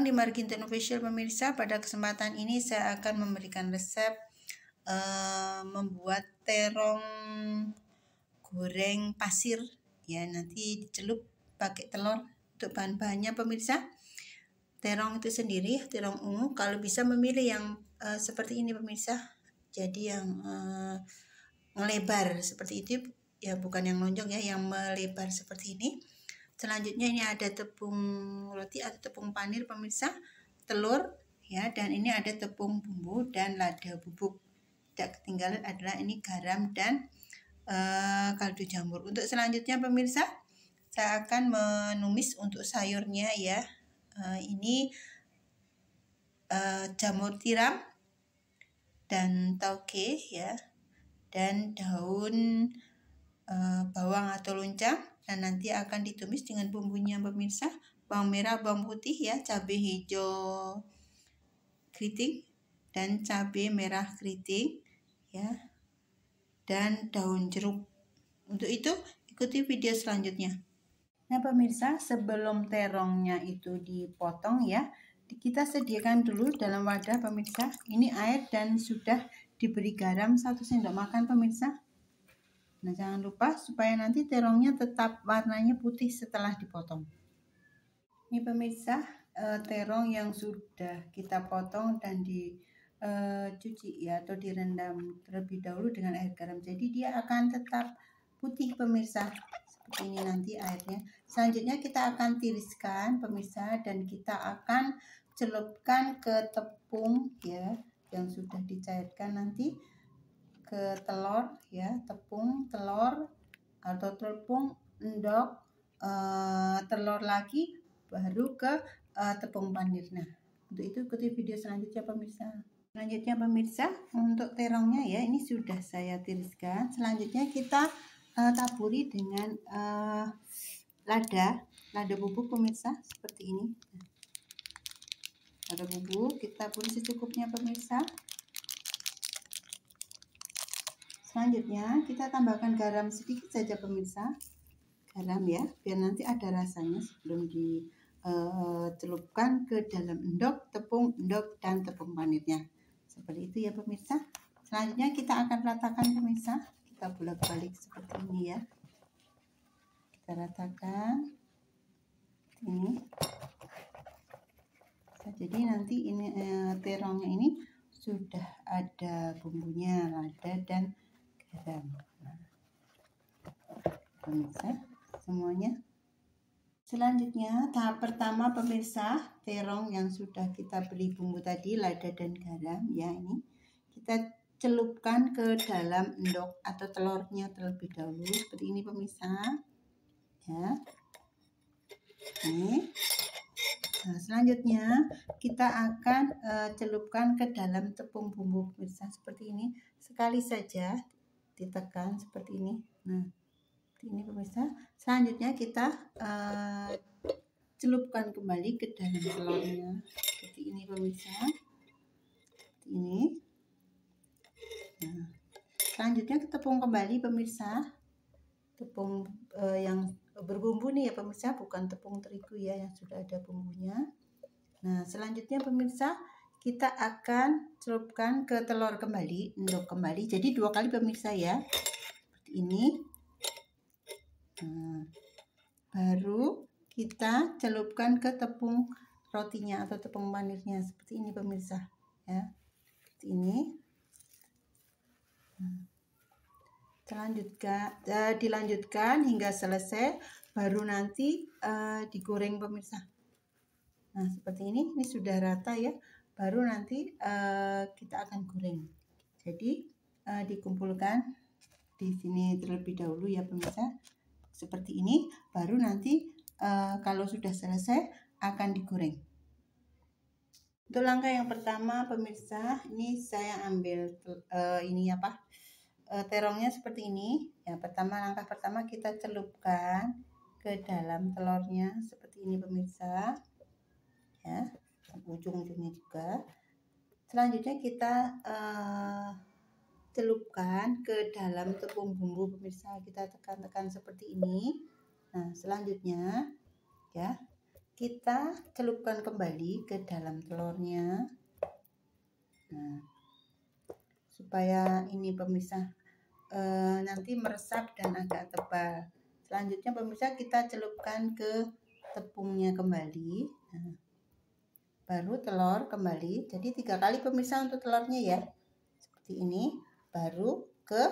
di Marginten Official pemirsa. Pada kesempatan ini saya akan memberikan resep membuat terong goreng pasir ya, nanti dicelup pakai telur. Untuk bahan-bahannya pemirsa, terong itu sendiri, terong ungu, kalau bisa memilih yang seperti ini pemirsa, jadi yang melebar seperti itu ya, bukan yang lonjong ya, yang melebar seperti ini. Selanjutnya ini ada tepung roti atau tepung panir pemirsa, telur ya, dan ini ada tepung bumbu dan lada bubuk. Tidak ketinggalan adalah ini garam dan kaldu jamur. Untuk selanjutnya pemirsa, saya akan menumis untuk sayurnya ya. Ini jamur tiram dan tauge ya, dan daun bawang atau loncang. Dan nanti akan ditumis dengan bumbunya pemirsa, bawang merah, bawang putih ya, cabai hijau keriting dan cabai merah keriting ya, dan daun jeruk. Untuk itu ikuti video selanjutnya. Nah pemirsa, sebelum terongnya itu dipotong ya, kita sediakan dulu dalam wadah pemirsa, ini air dan sudah diberi garam 1 sendok makan pemirsa. Nah jangan lupa supaya nanti terongnya tetap warnanya putih setelah dipotong. Ini pemirsa, terong yang sudah kita potong dan dicuci ya, atau direndam terlebih dahulu dengan air garam. Jadi dia akan tetap putih pemirsa, seperti ini nanti airnya. Selanjutnya kita akan tiriskan pemirsa, dan kita akan celupkan ke tepung ya, yang sudah dicairkan nanti ke telur ya, tepung telur atau tepung endok, telur lagi, baru ke tepung panir. Nah untuk itu ikuti video selanjutnya pemirsa. Selanjutnya pemirsa, untuk terongnya ya, ini sudah saya tiriskan. Selanjutnya kita taburi dengan lada bubuk pemirsa, seperti ini. Lada bubuk kita taburi secukupnya pemirsa. Selanjutnya kita tambahkan garam sedikit saja pemirsa, garam ya, biar nanti ada rasanya sebelum dicelupkan ke dalam endok, tepung endok dan tepung panirnya. Seperti itu ya pemirsa. Selanjutnya kita akan ratakan pemirsa, kita bolak-balik seperti ini ya. Kita ratakan ini. Jadi nanti ini terongnya ini sudah ada bumbunya, lada dan garam. Nah, pemirsa semuanya. Selanjutnya tahap pertama pemirsa, terong yang sudah kita beri bumbu tadi, lada dan garam ya, ini kita celupkan ke dalam endok atau telurnya terlebih dahulu, seperti ini pemirsa ya. Ini. Nah, selanjutnya kita akan celupkan ke dalam tepung bumbu pemirsa, seperti ini, sekali saja ditekan seperti ini. Nah ini pemirsa. Selanjutnya kita celupkan kembali ke dalam telurnya, seperti ini pemirsa, seperti ini. Nah, selanjutnya kita tepung kembali pemirsa, tepung yang berbumbu nih ya pemirsa, bukan tepung terigu ya, yang sudah ada bumbunya. Nah selanjutnya pemirsa, kita akan celupkan ke telur kembali, endok kembali, jadi 2 kali pemirsa ya, seperti ini. Nah, baru kita celupkan ke tepung rotinya atau tepung panirnya, seperti ini pemirsa ya, seperti ini. Nah, dilanjutkan hingga selesai, baru nanti digoreng pemirsa. Nah seperti ini sudah rata ya, baru nanti kita akan goreng. Jadi dikumpulkan di sini terlebih dahulu ya pemirsa, seperti ini, baru nanti kalau sudah selesai akan digoreng. Untuk langkah yang pertama pemirsa, ini saya ambil terongnya seperti ini ya. Langkah pertama kita celupkan ke dalam telurnya seperti ini pemirsa ya, ujung-ujungnya juga. Selanjutnya kita celupkan ke dalam tepung bumbu pemirsa, kita tekan-tekan seperti ini. Nah selanjutnya ya, kita celupkan kembali ke dalam telurnya. Nah, supaya ini pemirsa nanti meresap dan agak tebal. Selanjutnya pemirsa kita celupkan ke tepungnya kembali. Nah, baru telur kembali. Jadi 3 kali pemirsa untuk telurnya ya. Seperti ini. Baru ke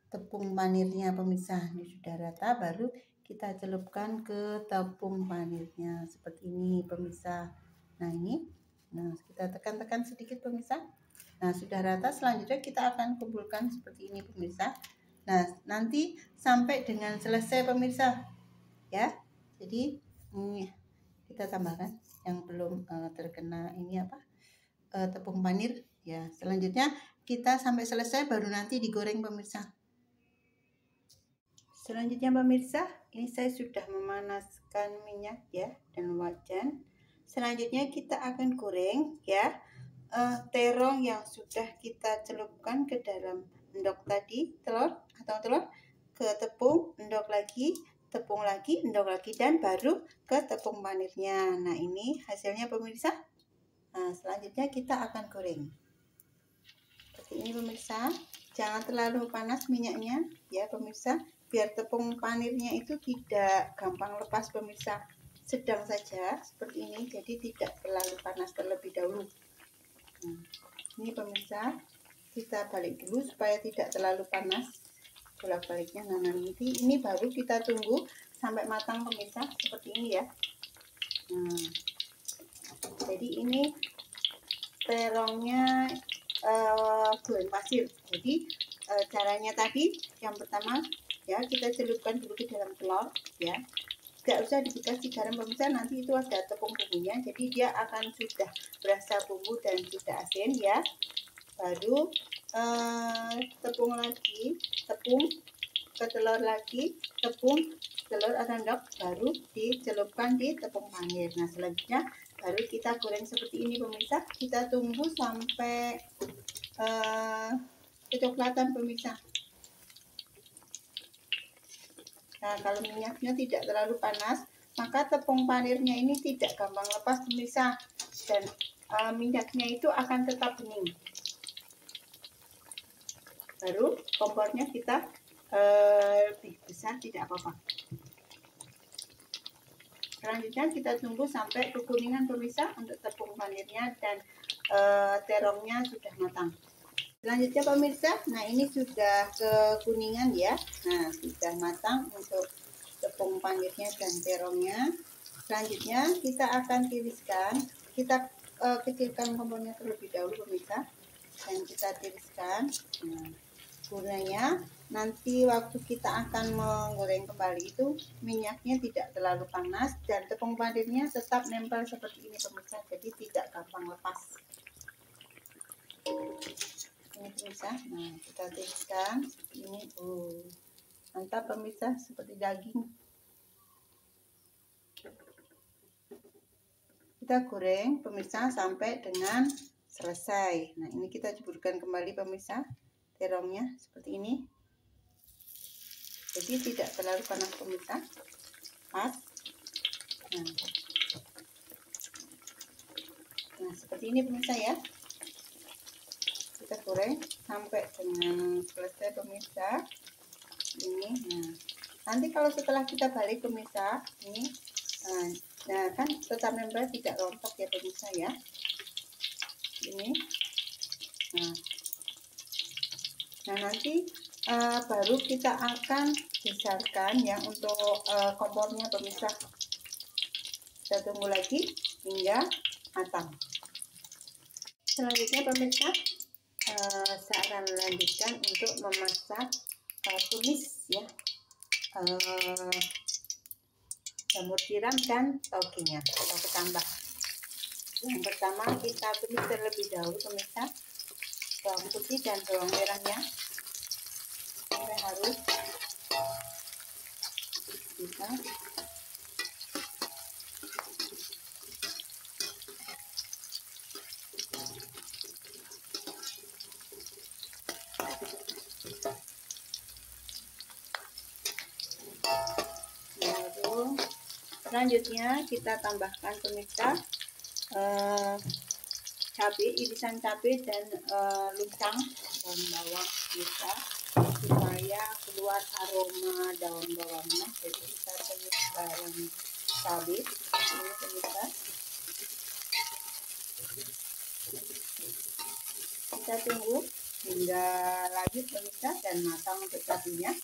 tepung panirnya pemirsa. Ini sudah rata, baru kita celupkan ke tepung panirnya seperti ini pemirsa. Nah ini, nah kita tekan-tekan sedikit pemirsa. Nah sudah rata, selanjutnya kita akan kumpulkan seperti ini pemirsa. Nah nanti sampai dengan selesai pemirsa ya. Jadi ini kita tambahkan yang belum terkena ini apa tepung panir ya. Selanjutnya kita sampai selesai baru nanti digoreng pemirsa. Selanjutnya pemirsa, ini saya sudah memanaskan minyak ya dan wajan. Selanjutnya kita akan goreng ya terong yang sudah kita celupkan ke dalam endok tadi, telur ke tepung, endok lagi, tepung lagi, endok lagi, dan baru ke tepung panirnya. Nah ini hasilnya pemirsa. Nah selanjutnya kita akan goreng seperti ini pemirsa. Jangan terlalu panas minyaknya ya pemirsa, biar tepung panirnya itu tidak gampang lepas pemirsa. Sedang saja seperti ini, jadi tidak terlalu panas terlebih dahulu. Nah, ini pemirsa, kita balik dulu supaya tidak terlalu panas, bolak-baliknya. Nah nanti ini baru kita tunggu sampai matang pemirsa, seperti ini ya. Nah, jadi ini terongnya goreng pasir. Jadi caranya tadi yang pertama ya, kita celupkan dulu ke dalam telur ya. Tidak usah dikasih garam pemirsa, nanti itu ada tepung bumbunya, jadi dia akan sudah berasa bumbu dan sudah asin ya. Baru tepung lagi, tepung ke telur lagi, tepung telur atau endok, baru dicelupkan di tepung panir. Nah selanjutnya baru kita goreng seperti ini pemirsa. Kita tunggu sampai kecoklatan pemirsa. Nah kalau minyaknya tidak terlalu panas, maka tepung panirnya ini tidak gampang lepas pemirsa, dan minyaknya itu akan tetap bening. Baru kompornya kita lebih besar, tidak apa-apa. Selanjutnya kita tunggu sampai kekuningan pemirsa untuk tepung panirnya dan terongnya sudah matang. Selanjutnya pemirsa, nah ini sudah kekuningan ya. Nah sudah matang untuk tepung panirnya dan terongnya. Selanjutnya kita akan tiriskan. Kita kecilkan kompornya terlebih dahulu pemirsa, dan kita tiriskan. Nah, gunanya nanti waktu kita akan menggoreng kembali itu minyaknya tidak terlalu panas dan tepung panirnya tetap nempel seperti ini pemirsa, jadi tidak gampang lepas. Ini pemirsa, nah kita tiriskan seperti ini. Mantap pemirsa, seperti daging. Kita goreng pemirsa sampai dengan selesai. Nah ini kita ceburkan kembali pemirsa terongnya seperti ini, jadi tidak terlalu panas pemirsa, pas. Nah seperti ini pemirsa ya, kita goreng sampai dengan selesai pemirsa ini. Nah nanti kalau setelah kita balik pemirsa ini, nah kan tetap nempel, tidak rontok ya pemirsa ya ini. Nah nanti baru kita akan besarkan ya untuk kompornya pemirsa. Kita tunggu lagi hingga matang. Selanjutnya pemirsa, saya akan lanjutkan untuk memasak tumis ya, jamur tiram dan tauge-nya atau ketambah. Yang pertama kita tumis terlebih dahulu pemirsa, bawang putih dan bawang merahnya. Merah halus kita Selanjutnya kita tambahkan pemirsa cabai, irisan cabai dan luncang daun bawang pemirsa, supaya keluar aroma daun bawangnya. Jadi kita tumis bareng cabai ini pemirsa. Kita tunggu hingga layu pemirsa dan matang untuk cabainya.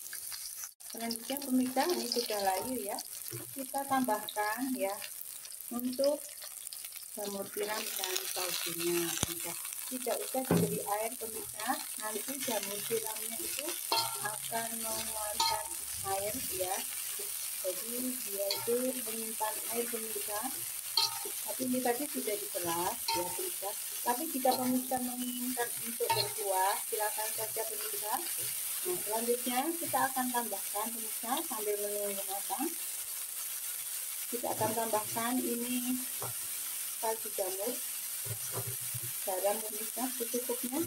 Selanjutnya pemirsa, ini sudah layu ya. Kita tambahkan ya untuk jamur tiram dan tauge-nya. Tidak usah diberi air pemirsa, nanti jamur tiramnya itu akan mengeluarkan air ya. Jadi dia itu menyimpan air pemirsa. Tapi ini tadi sudah diperas ya pemirsa. Tapi jika pemirsa menginginkan untuk berkuah, silakan saja pemirsa. Nah, selanjutnya kita akan tambahkan pemirsa sambil menunggu matang. Kita akan tambahkan ini kaldu jamur, garam pemirsa secukupnya.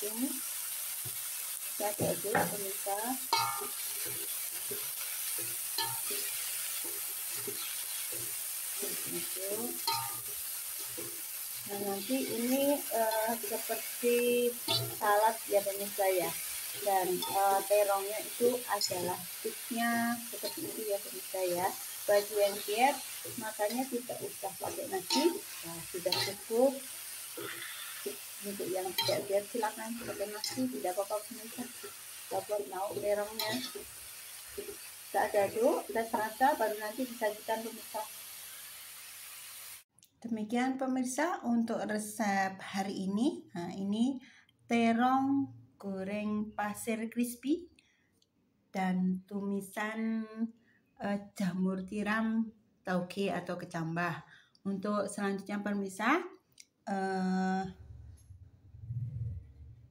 Ini kita aduk pemirsa. Nah, nanti ini seperti salad ya pemirsa ya, dan terongnya itu adalah sticknya seperti itu ya pemirsa ya. Bagi yang diet makanya tidak usah pakai nasi, nah, sudah cukup. Untuk yang tidak diet silakan pakai nasi, tidak apa-apa pemirsa. Kita buat lauk terongnya, kita aduk, kita serasa, baru nanti disajikan pemirsa. Demikian pemirsa untuk resep hari ini. Nah, ini terong goreng pasir crispy dan tumisan jamur tiram tauge atau kecambah. Untuk selanjutnya pemirsa,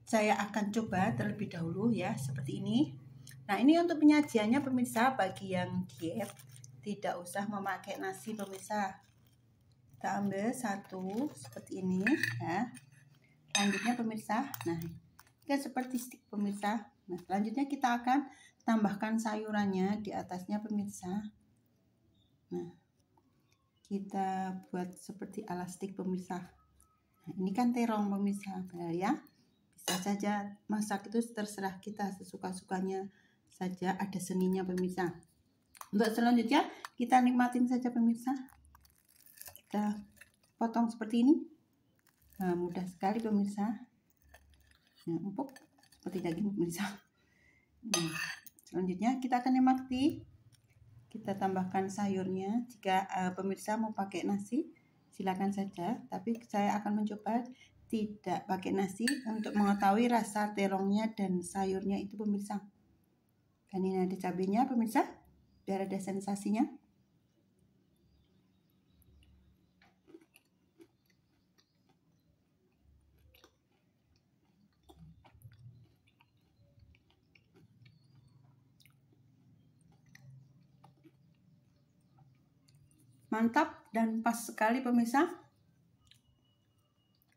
saya akan coba terlebih dahulu ya, seperti ini. Nah, ini untuk penyajiannya pemirsa, bagi yang diet tidak usah memakai nasi pemirsa. Kita ambil satu seperti ini ya. Selanjutnya pemirsa, nah ini kan seperti stik pemirsa. Nah, selanjutnya kita akan tambahkan sayurannya di atasnya pemirsa. Nah, kita buat seperti ala stik pemirsa. Nah, ini kan terong pemirsa ya. Bisa saja masak itu terserah kita, sesuka-sukanya saja, ada seninya pemirsa. Untuk selanjutnya kita nikmatin saja pemirsa. Kita potong seperti ini. Nah, mudah sekali pemirsa. Nah, empuk seperti daging pemirsa. Nah, selanjutnya kita akan nikmati. Kita tambahkan sayurnya. Jika pemirsa mau pakai nasi, silakan saja. Tapi saya akan mencoba tidak pakai nasi untuk mengetahui rasa terongnya dan sayurnya itu pemirsa. Dan ini ada cabenya pemirsa, biar ada sensasinya. Mantap dan pas sekali pemirsa.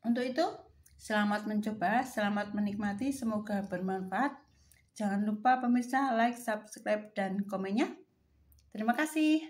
Untuk itu, selamat mencoba, selamat menikmati, semoga bermanfaat. Jangan lupa pemirsa like, subscribe, dan komennya. Terima kasih.